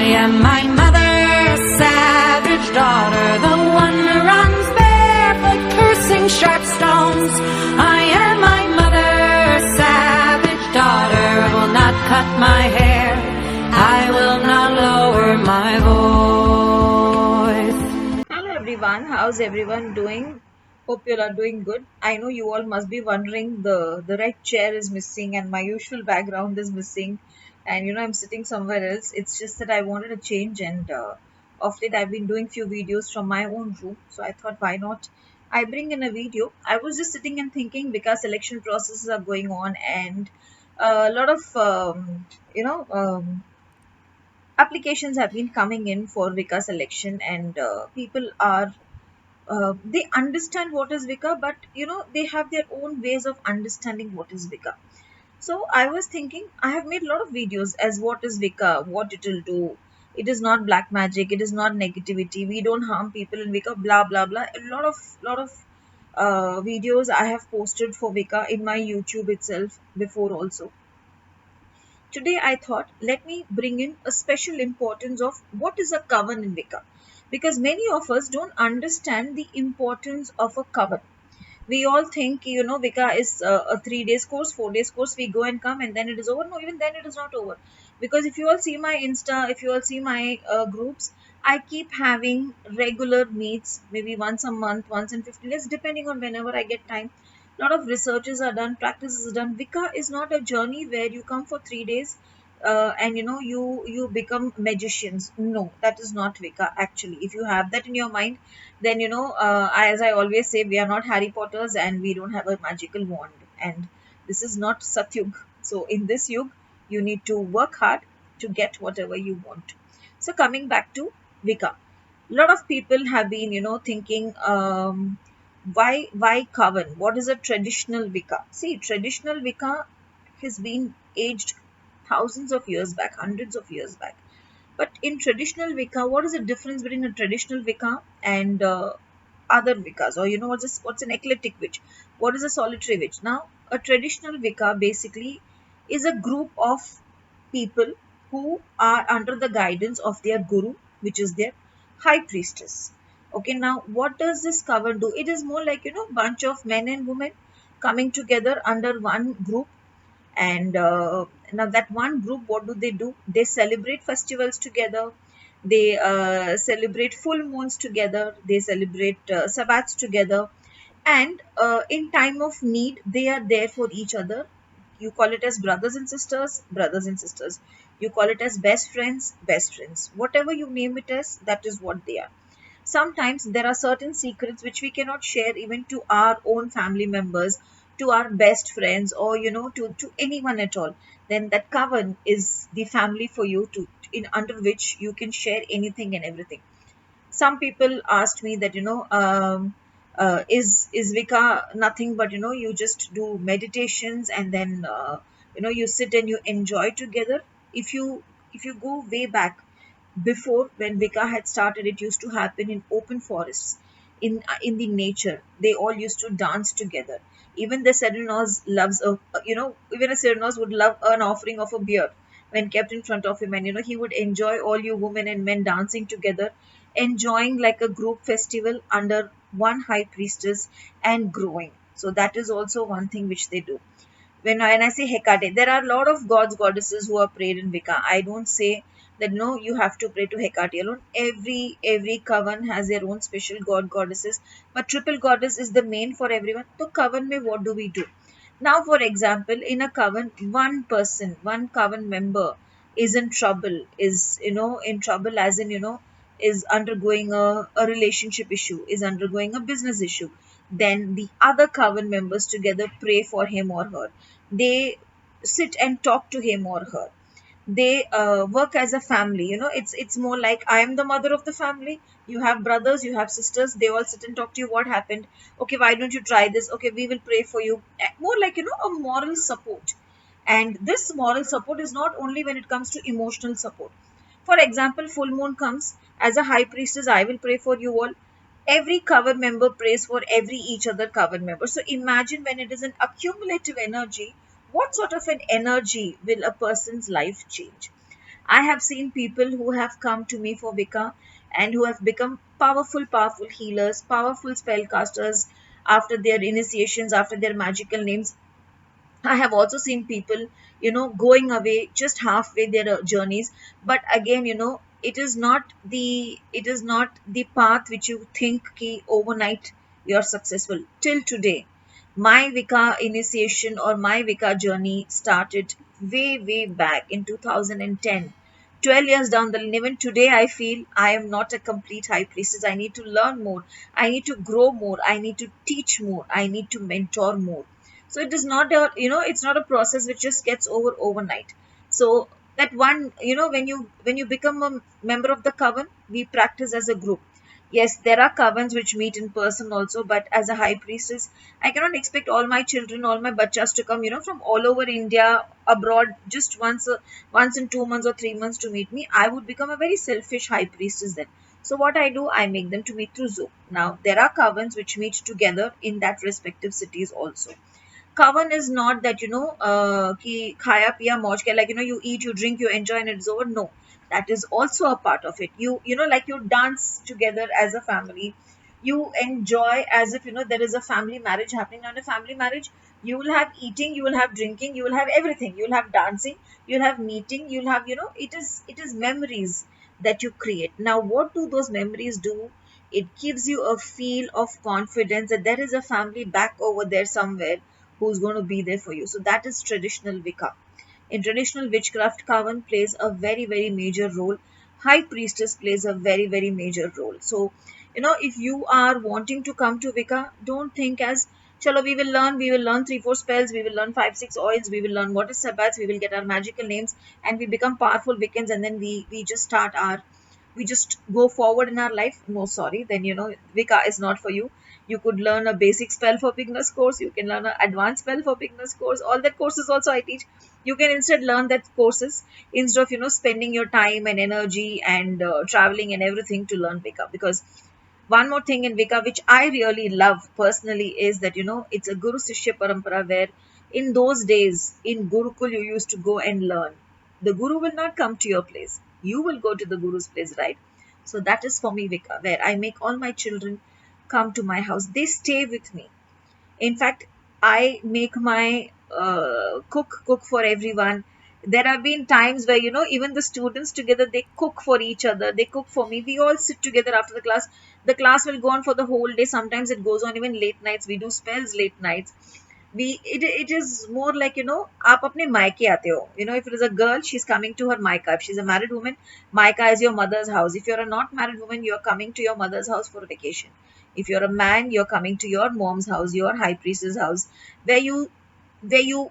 am my mother's savage daughter, the one who runs barefoot, cursing sharp stones. I am my mother's savage daughter. I will not cut my hair. I will not lower my voice. Hello everyone, how's everyone doing? Hope you all are doing good. I know you all must be wondering the right chair is missing and my usual background is missing, and I'm sitting somewhere else. It's just that I wanted a change, and of late I've been doing few videos from my own room, so I thought why not I bring in a video. I was just sitting and thinking because election processes are going on, and a lot of applications have been coming in for Wicca selection, and people are they understand what is Wicca, but they have their own ways of understanding what is Wicca. So I was thinking, I have made a lot of videos as what is Wicca, what it will do. It is not black magic, it is not negativity, we don't harm people in Wicca, blah blah blah. A lot of videos I have posted for Wicca in my YouTube itself before also. Today I thought, let me bring in a special importance of what is a coven in Wicca, because many of us don't understand the importance of a coven. We all think, Wicca is a 3 days course, 4 days course, we go and come and then it is over. No, even then it is not over. Because if you all see my Insta, if you all see my groups, I keep having regular meets, maybe once a month, once in 15 days, depending on whenever I get time. A lot of researches are done, practices are done. Wicca is not a journey where you come for 3 days and you become magicians. No, that is not Wicca actually. If you have that in your mind, then as I always say, we are not Harry Potters and we don't have a magical wand, and this is not Satyug. So in this yug, you need to work hard to get whatever you want. So coming back to Wicca, a lot of people have been thinking, why coven? What is a traditional Wicca? See, traditional Wicca has been aged thousands of years back, hundreds of years back. But in traditional Wicca, what is the difference between a traditional Wicca and other Wiccas? Or what's an eclectic witch? What is a solitary witch? Now, a traditional Wicca basically is a group of people who are under the guidance of their guru, which is their high priestess. Okay, now what does this coven do? It is more like bunch of men and women coming together under one group. And now that one group, what do? They celebrate festivals together, they celebrate full moons together, they celebrate sabbats together, and in time of need they are there for each other. You call it as brothers and sisters, you call it as best friends, whatever you name it as, that is what they are. Sometimes there are certain secrets which we cannot share even to our own family members, to our best friends, or to anyone at all. Then that coven is the family for you, to in under which you can share anything and everything. Some people asked me that is Wicca nothing but you just do meditations and then you sit and you enjoy together. If you go way back, before when Wicca had started, it used to happen in open forests, in the nature. They all used to dance together. Even the Serenos loves even a Serenos would love an offering of a beer when kept in front of him, and he would enjoy all you women and men dancing together, enjoying like a group festival under one high priestess and growing. So that is also one thing which they do. When I say Hecate, there are a lot of gods, goddesses who are prayed in Wicca. I don't say that no, you have to pray to Hecate alone. Every coven has their own special god, goddesses, but triple goddess is the main for everyone. So coven mein what do we do? Now, for example, in a coven, one person, one coven member is in trouble, in trouble as in, is undergoing a relationship issue, is undergoing a business issue. Then the other coven members together pray for him or her. They sit and talk to him or her. They work as a family. It's more like, I am the mother of the family, you have brothers, you have sisters, they all sit and talk to you. What happened? Okay, why don't you try this? Okay, we will pray for you. More like a moral support. And this moral support is not only when it comes to emotional support. For example, full moon comes, as a high priestess I will pray for you all. Every coven member prays for each other coven member. So imagine, when it is an accumulative energy, what sort of an energy will a person's life change? I have seen people who have come to me for Wicca and who have become powerful healers, powerful spellcasters after their initiations, after their magical names. I have also seen people, going away just halfway their journeys. But again, it is not the path which you think ki overnight you're successful. Till today, my Vika initiation or my Vika journey started way back in 2010. 12 years down the line, even today, I feel I am not a complete high priestess. I need to learn more. I need to grow more. I need to teach more. I need to mentor more. So it is not it's not a process which just gets over overnight. So that one, when you become a member of the coven, we practice as a group. Yes, there are covens which meet in person also, but as a high priestess, I cannot expect all my children, all my bachas to come, from all over India, abroad, just once in 2 months or 3 months to meet me. I would become a very selfish high priestess then. So what I do, I make them to meet through Zoom. Now there are covens which meet together in that respective cities also. Coven is not that ki khaya piya mauj ke, like you eat, you drink, you enjoy, and it's over. No, that is also a part of it. Like you dance together as a family, you enjoy as if there is a family marriage happening. Now in a family marriage, you will have eating, you will have drinking, you will have everything, you will have dancing, you'll have meeting, you'll have it is memories that you create. Now what do those memories do? It gives you a feel of confidence that there is a family back over there somewhere who's going to be there for you. So that is traditional Wicca. In traditional witchcraft, Coven plays a very major role. High priestess plays a very major role. So, if you are wanting to come to Wicca, don't think as chalo, we will learn 3 4 spells, we will learn 5 6 oils, we will learn what is Sabbats, we will get our magical names, and we become powerful Wiccans, and then we just go forward in our life. No, sorry, then Wicca is not for you. You could learn a basic spell for beginners course, you can learn an advanced spell for beginners course. All that courses also I teach. You can instead learn that courses instead of spending your time and energy and traveling and everything to learn Wicca. Because one more thing in Wicca which I really love personally is that it's a Guru Sishya Parampara, where in those days in Gurukul you used to go and learn. The Guru will not come to your place. You will go to the Guru's place, right? So that is for me Wicca, where I make all my children come to my house. They stay with me. In fact, I make my cook for everyone. There have been times where even the students together, they cook for each other, they cook for me. We all sit together after the class will go on for the whole day. Sometimes it goes on even late nights. We do spells late nights. It is more like आप अपने मायके आते हो. If it is a girl, she's coming to her maika. If she's a married woman, maika is your mother's house. If you're a not married woman, you're coming to your mother's house for a vacation. If you're a man, you're coming to your mom's house, your high priestess house, where you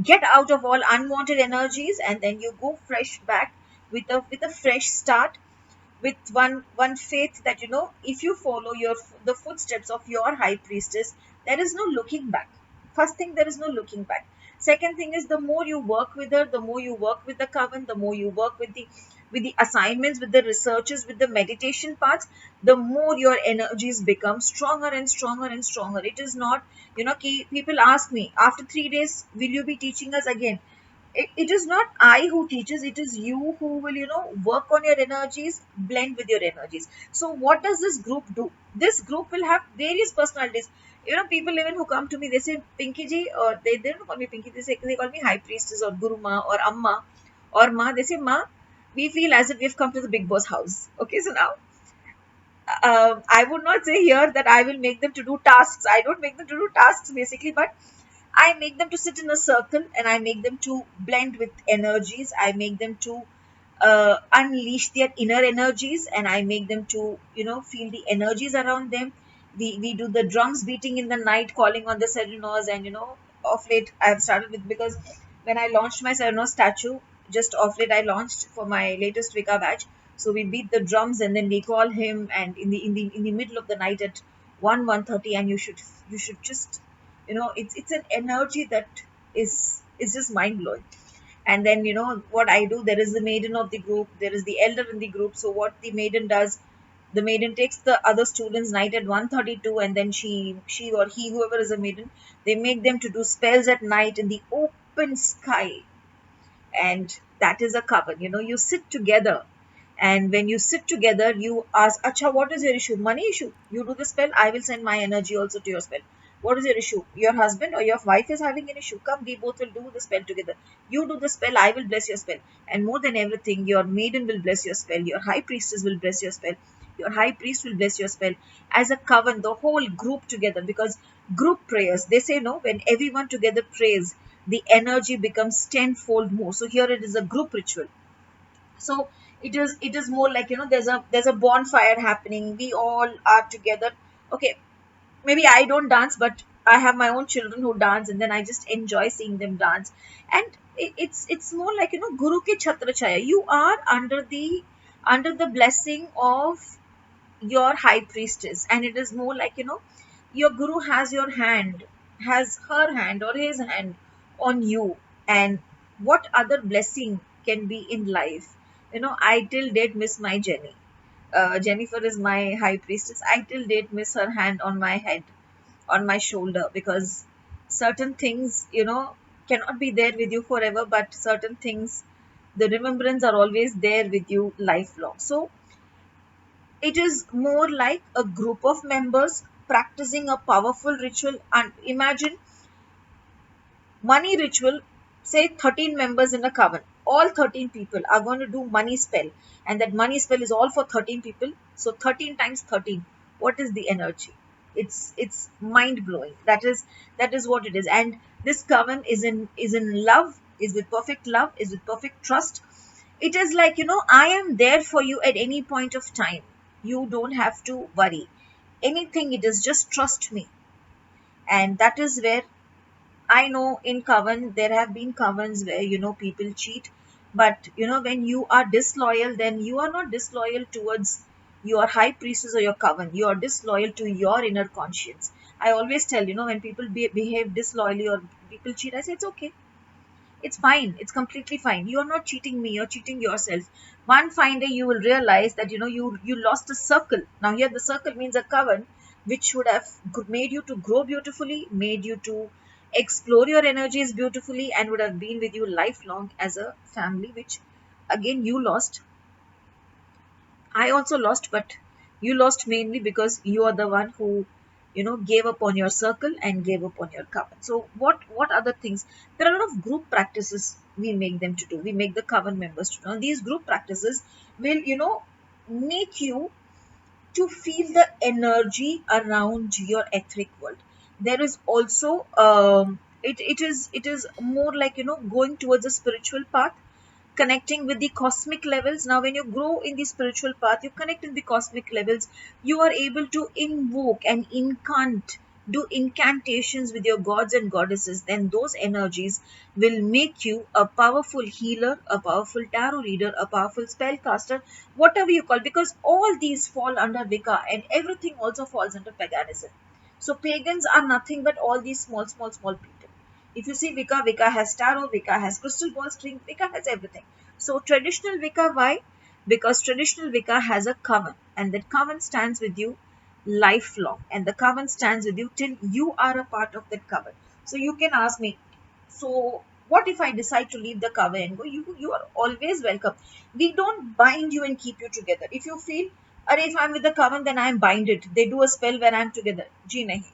get out of all unwanted energies, and then you go fresh back with a fresh start, with one faith that if you follow the footsteps of your high priestess, there is no looking back. First thing, there is no looking back. Second thing is, the more you work with her, the more you work with the coven, the more you work with the assignments, with the researches, with the meditation parts, the more your energies become stronger and stronger and stronger. It is not, people ask me after 3 days, will you be teaching us again? It is not I who teaches, it is you who will, work on your energies, blend with your energies. So what does this group do? This group will have various personalities. People even who come to me, they say, Pinky ji, or they don't call me Pinky, they call me high priestess or Guru Ma or Amma or Ma. They say, Ma, we feel as if we've come to the big boss house. Okay, so now I would not say here that I will make them to do tasks. I don't make them to do tasks basically, but I make them to sit in a circle, and I make them to blend with energies. I make them to unleash their inner energies, and I make them to, feel the energies around them. We do the drums beating in the night, calling on the serenos, and of late I have started with, because when I launched my sereno statue, just of late I launched for my latest Wicca batch. So we beat the drums, and then we call him, and in the middle of the night at 1:30, and you should just it's an energy that is just mind blowing. And then what I do, there is the maiden of the group, there is the elder in the group. So what the maiden does, the maiden takes the other students night at 1:32, and then she or he, whoever is a maiden, they make them to do spells at night in the open sky. and that is a coven. You sit together, and when you sit together, you ask, Acha, what is your issue? Money issue. You do the spell, I will send my energy also to your spell. What is your issue? Your husband or your wife is having an issue. Come, we both will do the spell together. You do the spell, I will bless your spell. And more than everything, your maiden will bless your spell. Your high priestess will bless your spell. Your high priest will bless your spell. As a coven, the whole group together, because group prayers, they say no, when everyone together prays, the energy becomes tenfold more. So here it is a group ritual. So it is more like, there's a bonfire happening, we all are together. Okay, maybe I don't dance, but I have my own children who dance, and then I just enjoy seeing them dance. And it's more like, guru ke chhatra chaya, you are under the blessing of your high priestess, and it is more like, your guru has your hand, has her hand or his hand on you. And what other blessing can be in life? I till date miss my Jenny. Jennifer is my high priestess. I till date miss her hand on my head, on my shoulder, because certain things, cannot be there with you forever, but certain things, the remembrance are always there with you lifelong. So it is more like a group of members practicing a powerful ritual. And imagine money ritual, say 13 members in a coven. All 13 people are going to do money spell, and that money spell is all for 13 people. So 13 times 13. What is the energy? It's mind blowing. That is what it is. And this coven is in love, is with perfect love, is with perfect trust. It is like, I am there for you at any point of time. You don't have to worry anything. It is just trust me. And that is where I know in coven, there have been covens where, people cheat. But, when you are disloyal, then you are not disloyal towards your high priestess or your coven. You are disloyal to your inner conscience. I always tell, when people behave disloyally or people cheat, I say, it's okay. It's fine. It's completely fine. You're not cheating me. You're cheating yourself. One fine day you will realize that, you lost a circle. Now here the circle means a coven, which would have made you to grow beautifully, made you to explore your energies beautifully, and would have been with you lifelong as a family, which again you lost. I also lost, but you lost mainly because you are the one who, gave up on your circle and gave up on your coven. So what other things? There are a lot of group practices we make them to do. We make the coven members to do. And these group practices will, make you to feel the energy around your etheric world. There is also it is more like, going towards a spiritual path, connecting with the cosmic levels. Now when you grow in the spiritual path, you connect in the cosmic levels, you are able to invoke and do incantations with your gods and goddesses. Then those energies will make you a powerful healer, a powerful tarot reader, a powerful spellcaster, whatever you call, because all these fall under Wicca, and everything also falls under paganism. So pagans are nothing but all these small, small, small people. If you see Wicca, Wicca has tarot, Wicca has crystal ball string, Wicca has everything. So traditional Wicca, why? Because traditional Wicca has a coven, and that coven stands with you lifelong, and the coven stands with you till you are a part of that coven. So you can ask me, so what if I decide to leave the coven and go? You are always welcome. We don't bind you and keep you together. If you feel, if I'm with the coven, then I am binded. They do a spell when I'm together. Ji nahi.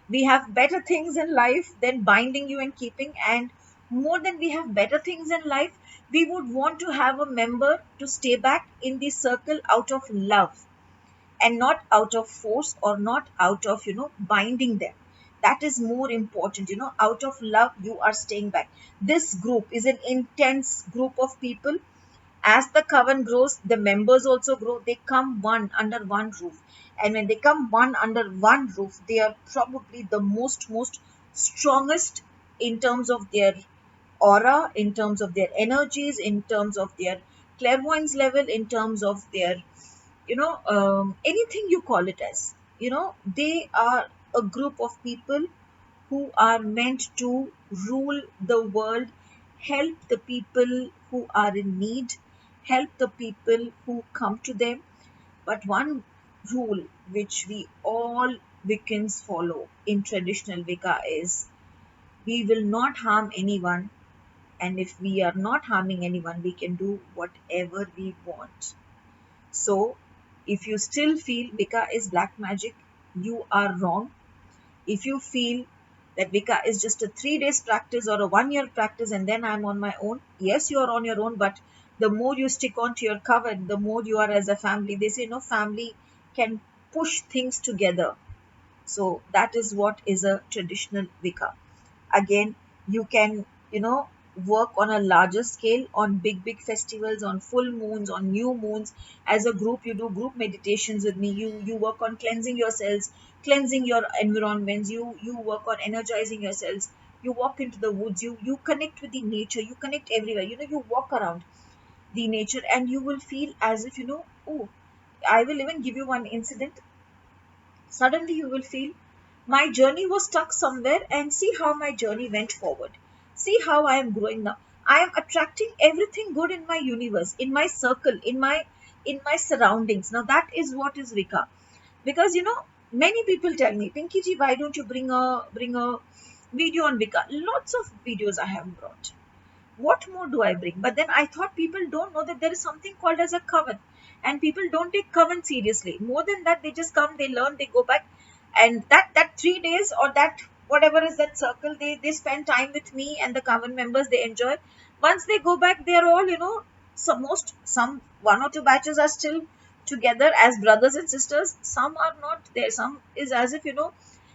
We have better things in life than binding you and keeping. And more than we have better things in life, we would want to have a member to stay back in the circle out of love, and not out of force, or not out of, binding them. That is more important. Out of love, you are staying back. This group is an intense group of people. As the coven grows, the members also grow. They come one under one roof, and when they come one under one roof, they are probably the most strongest in terms of their aura, in terms of their energies, in terms of their clairvoyance level, in terms of their, anything you call it as. They are a group of people who are meant to rule the world, help the people who are in need, help the people who come to them. But one rule which we all Wiccans follow in traditional Wicca is, we will not harm anyone, and if we are not harming anyone, we can do whatever we want. So if you still feel Wicca is black magic, you are wrong. If you feel that Wicca is just a 3 days practice or a 1 year practice and then I'm on my own, yes, you are on your own, but the more you stick on to your coven, the more you are as a family. They say no family can push things together. So that is what is a traditional Wicca. Again, you can, work on a larger scale, on big festivals, on full moons, on new moons. As a group, you do group meditations with me. You work on cleansing yourselves, cleansing your environments. You work on energizing yourselves. You walk into the woods. You connect with the nature. You connect everywhere. You walk around the nature and you will feel as if, oh, I will even give you one incident. Suddenly you will feel my journey was stuck somewhere, and see how my journey went forward. See how I am growing now. I am attracting everything good in my universe, in my circle, in my surroundings. Now that is what is Vika. Because many people tell me, Pinky ji, why don't you bring a video on Vika? Lots of videos I have brought. What more do I bring? But then I thought people don't know that there is something called as a coven, and people don't take coven seriously. More than that, they just come, they learn, they go back, and that 3 days or that whatever is that circle, they spend time with me and the coven members. They enjoy. Once they go back, they are all some one or two batches are still together as brothers and sisters. Some are not there. Some is as if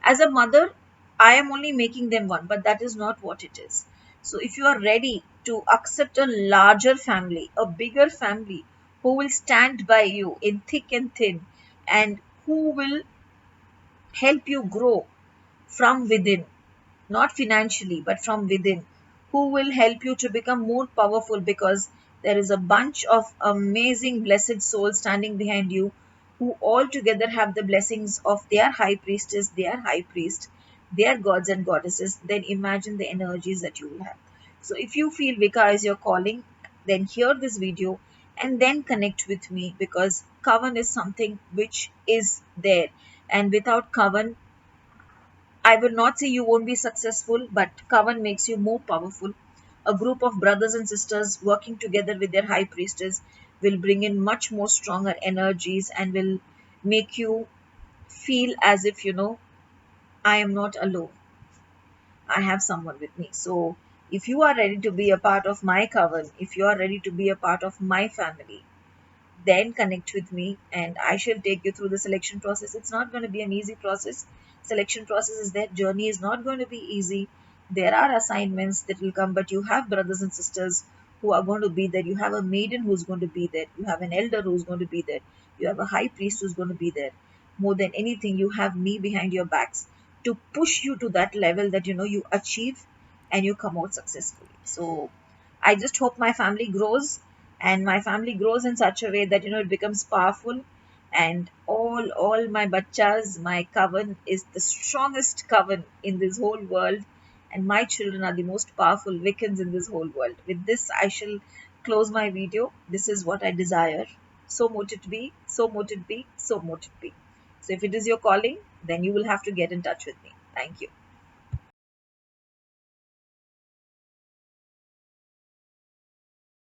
as a mother, I am only making them one, but that is not what it is. So if you are ready to accept a larger family, a bigger family who will stand by you in thick and thin and who will help you grow from within, not financially, but from within, who will help you to become more powerful, because there is a bunch of amazing blessed souls standing behind you who all together have the blessings of their high priestess, their high priest, their gods and goddesses. Then imagine the energies that you will have. So if you feel Vika is your calling, then hear this video and then connect with me, because Coven is something which is there, and without Coven, I will not say you won't be successful, but Coven makes you more powerful. A group of brothers and sisters working together with their high priestess will bring in much more stronger energies and will make you feel as if, I am not alone. I have someone with me. So if you are ready to be a part of my Coven, if you are ready to be a part of my family, then connect with me and I shall take you through the selection process. It's not going to be an easy process. Selection process is that journey is not going to be easy. There are assignments that will come, but you have brothers and sisters who are going to be there. You have a maiden who's going to be there. You have an elder who's going to be there. You have a high priest who's going to be there. More than anything, you have me behind your backs to push you to that level that you achieve and you come out successfully. So I just hope my family grows, and my family grows in such a way that it becomes powerful, and all my bachas, my coven is the strongest coven in this whole world, and my children are the most powerful Wiccans in this whole world. With this, I shall close my video. This is what I desire. So mote it be, so mote it be, so mote it be. So if it is your calling, then you will have to get in touch with me. Thank you.